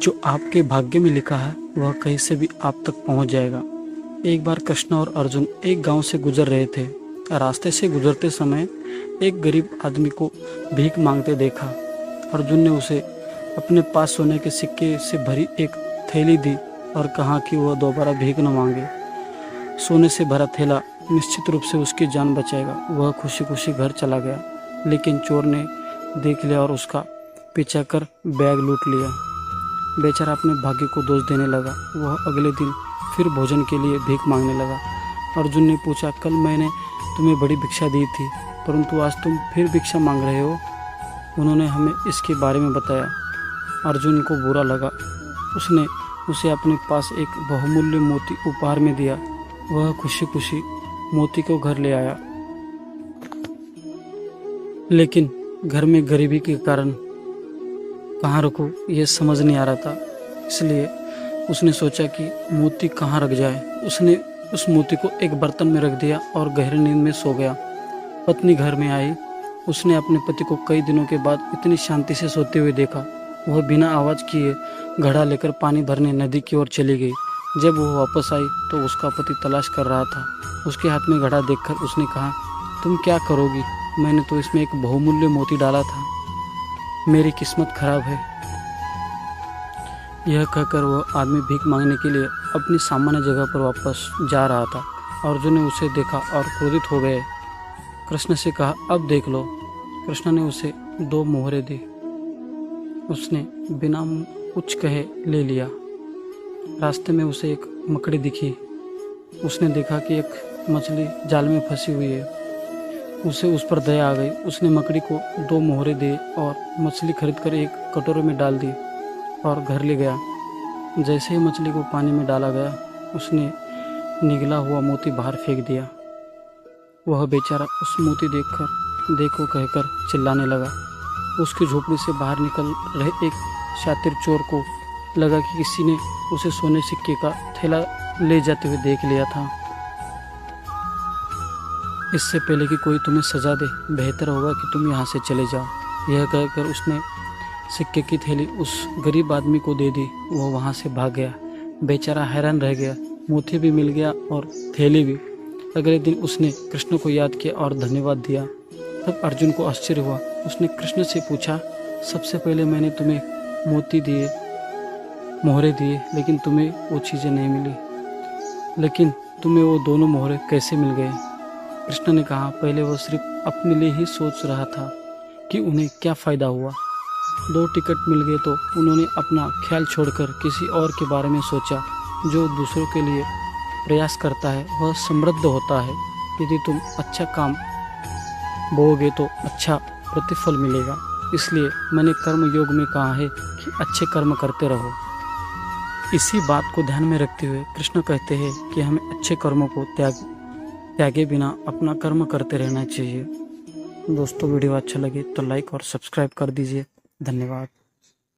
जो आपके भाग्य में लिखा है वह कहीं से भी आप तक पहुंच जाएगा। एक बार कृष्ण और अर्जुन एक गांव से गुजर रहे थे। रास्ते से गुजरते समय एक गरीब आदमी को भीख मांगते देखा। अर्जुन ने उसे अपने पास सोने के सिक्के से भरी एक थैली दी और कहा कि वह दोबारा भीख न मांगे। सोने से भरा थैला निश्चित रूप से उसकी जान बचाएगा। वह खुशी खुशी घर चला गया, लेकिन चोर ने देख लिया और उसका पीछा कर बैग लूट लिया। बेचारा अपने भाग्य को दोष देने लगा। वह अगले दिन फिर भोजन के लिए भीख मांगने लगा। अर्जुन ने पूछा, कल मैंने तुम्हें बड़ी भिक्षा दी थी, परंतु आज तुम फिर भिक्षा मांग रहे हो। उन्होंने हमें इसके बारे में बताया। अर्जुन को बुरा लगा। उसने उसे अपने पास एक बहुमूल्य मोती उपहार में दिया। वह खुशी खुशी मोती को घर ले आया, लेकिन घर में गरीबी के कारण कहाँ रखूं यह समझ नहीं आ रहा था। इसलिए उसने सोचा कि मोती कहाँ रख जाए। उसने उस मोती को एक बर्तन में रख दिया और गहरी नींद में सो गया। पत्नी घर में आई। उसने अपने पति को कई दिनों के बाद इतनी शांति से सोते हुए देखा। वह बिना आवाज़ किए घड़ा लेकर पानी भरने नदी की ओर चली गई। जब वह वापस आई तो उसका पति तलाश कर रहा था। उसके हाथ में घड़ा देखकर उसने कहा, तुम क्या करोगी? मैंने तो इसमें एक बहुमूल्य मोती डाला था। मेरी किस्मत खराब है। यह कहकर वह आदमी भीख मांगने के लिए अपनी सामान्य जगह पर वापस जा रहा था। अर्जुन ने उसे देखा और क्रोधित हो गए। कृष्ण से कहा, अब देख लो। कृष्ण ने उसे 2 मोहरे दी। उसने बिना कुछ कहे ले लिया। रास्ते में उसे एक मकड़ी दिखी। उसने देखा कि एक मछली जाल में फंसी हुई है। उसे उस पर दया आ गई। उसने मकड़ी को 2 मोहरे दिए और मछली खरीदकर एक कटोरे में डाल दी और घर ले गया। जैसे ही मछली को पानी में डाला गया, उसने निगला हुआ मोती बाहर फेंक दिया। वह बेचारा उस मोती देखकर देखो कहकर चिल्लाने लगा। उसकी झोपड़ी से बाहर निकल रहे एक शातिर चोर को लगा कि किसी ने उसे सोने सिक्के का थैला ले जाते हुए देख लिया था। इससे पहले कि कोई तुम्हें सजा दे, बेहतर होगा कि तुम यहाँ से चले जाओ। यह कहकर उसने सिक्के की थैली उस गरीब आदमी को दे दी। वो वहाँ से भाग गया। बेचारा हैरान रह गया। मोती भी मिल गया और थैली भी। अगले दिन उसने कृष्ण को याद किया और धन्यवाद दिया। तब अर्जुन को आश्चर्य हुआ। उसने कृष्ण से पूछा, सबसे पहले मैंने तुम्हें मोती दिए, मोहरे दिए, लेकिन तुम्हें वो चीज़ें नहीं मिली, लेकिन तुम्हें वो दोनों मोहरे कैसे मिल गए? कृष्ण ने कहा, पहले वो सिर्फ अपने लिए ही सोच रहा था कि उन्हें क्या फ़ायदा हुआ। 2 टिकट मिल गए तो उन्होंने अपना ख्याल छोड़कर किसी और के बारे में सोचा। जो दूसरों के लिए प्रयास करता है वह समृद्ध होता है। यदि तुम अच्छा काम बोओगे तो अच्छा प्रतिफल मिलेगा। इसलिए मैंने कर्म योग में कहा है कि अच्छे कर्म करते रहो। इसी बात को ध्यान में रखते हुए कृष्ण कहते हैं कि हमें अच्छे कर्मों को त्यागे बिना अपना कर्म करते रहना चाहिए। दोस्तों, वीडियो अच्छा लगे तो लाइक और सब्सक्राइब कर दीजिए। धन्यवाद।